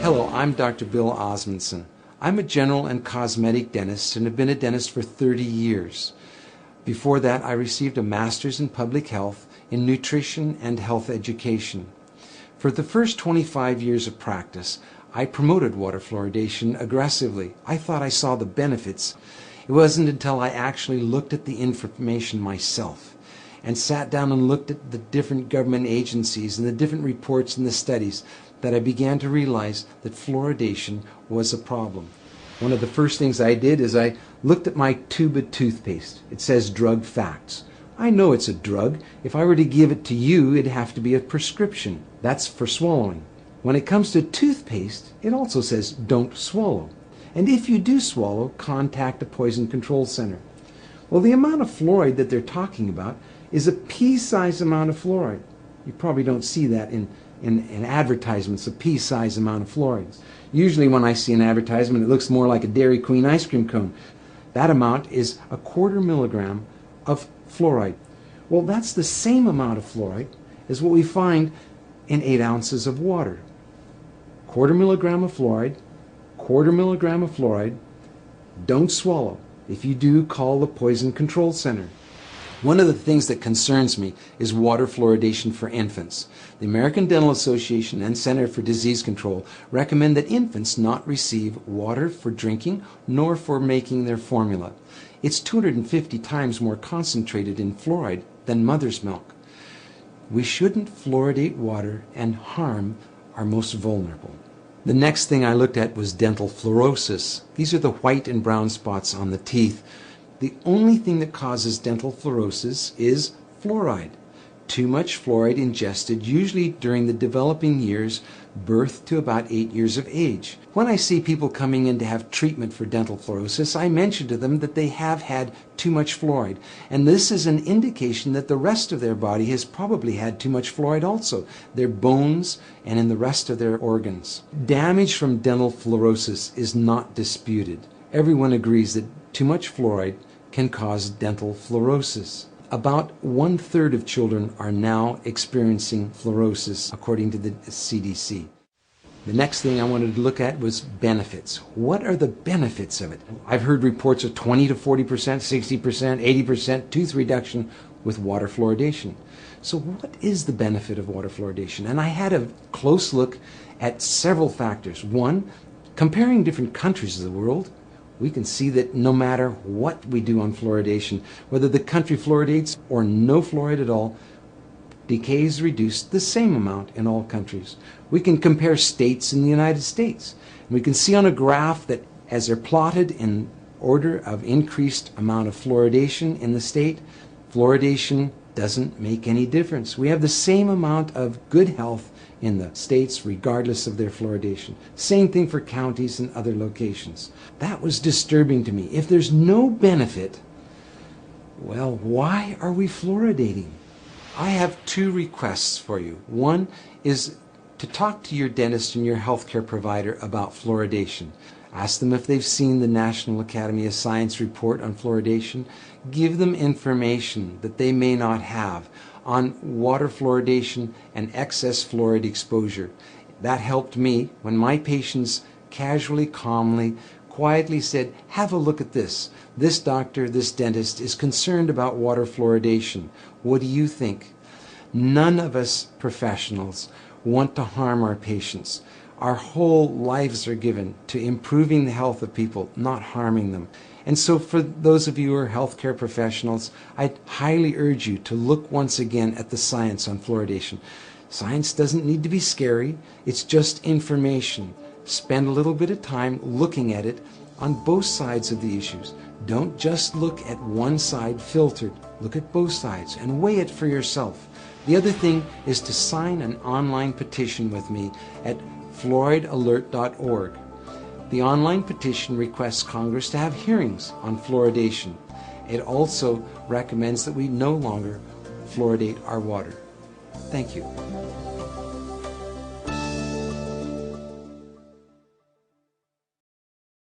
Hello, I'm Dr. Bill Osmondson. I'm a general and cosmetic dentist and have been a dentist for 30 years. Before that, I received a master's in public health in nutrition and health education. For the first 25 years of practice, I promoted water fluoridation aggressively. I thought I saw the benefits. It wasn't until I actually looked at the information myself and sat down and looked at the different government agencies and the different reports and the studies that I began to realize that fluoridation was a problem. One of the first things I did is I looked at my tube of toothpaste. It says drug facts. I know it's a drug. If I were to give it to you, it'd have to be a prescription. That's for swallowing. When it comes to toothpaste, it also says don't swallow. And if you do swallow, contact a poison control center. Well, the amount of fluoride that they're talking about is a pea-sized amount of fluoride. You probably don't see that in advertisements, a pea-sized amount of fluoride. Usually when I see an advertisement, it looks more like a Dairy Queen ice cream cone. That amount is 1/4 milligram of fluoride. Well, that's the same amount of fluoride as what we find in 8 ounces of water. 1/4 milligram of fluoride, 1/4 milligram of fluoride. Don't swallow. If you do, call the Poison Control Center. One of the things that concerns me is water fluoridation for infants. The American Dental Association and Center for Disease Control recommend that infants not receive water for drinking nor for making their formula. It's 250 times more concentrated in fluoride than mother's milk. We shouldn't fluoridate water and harm our most vulnerable. The next thing I looked at was dental fluorosis. These are the white and brown spots on the teeth. The only thing that causes dental fluorosis is fluoride. Too much fluoride ingested, usually during the developing years, birth to about 8 years of age. When I see people coming in to have treatment for dental fluorosis, I mention to them that they have had too much fluoride. And this is an indication that the rest of their body has probably had too much fluoride also, their bones and in the rest of their organs. Damage from dental fluorosis is not disputed. Everyone agrees that too much fluoride can cause dental fluorosis. About 1/3 of children are now experiencing fluorosis, according to the CDC. The next thing I wanted to look at was benefits. What are the benefits of it? I've heard reports of 20 to 40%, 60%, 80% tooth reduction with water fluoridation. So what is the benefit of water fluoridation? And I had a close look at several factors. One, comparing different countries of the world, we can see that no matter what we do on fluoridation, whether the country fluoridates or no fluoride at all, decay is reduced the same amount in all countries. We can compare states in the United States. And we can see on a graph that as they're plotted in order of increased amount of fluoridation in the state, fluoridation doesn't make any difference. We have the same amount of good health in the states regardless of their fluoridation. Same thing for counties and other locations. That was disturbing to me. If there's no benefit, well, why are we fluoridating? I have 2 requests for you. One is to talk to your dentist and your healthcare provider about fluoridation. Ask them if they've seen the National Academy of Science report on fluoridation. Give them information that they may not have on water fluoridation and excess fluoride exposure. That helped me when my patients casually, calmly, quietly said, have a look at this. This doctor, this dentist is concerned about water fluoridation. What do you think? None of us professionals want to harm our patients. Our whole lives are given to improving the health of people, not harming them. And so for those of you who are healthcare professionals, I highly urge you to look once again at the science on fluoridation. Science doesn't need to be scary. It's just information. Spend a little bit of time looking at it on both sides of the issues. Don't just look at one side filtered. Look at both sides and weigh it for yourself. The other thing is to sign an online petition with me at fluoridealert.org. The online petition requests Congress to have hearings on fluoridation. It also recommends that we no longer fluoridate our water. Thank you.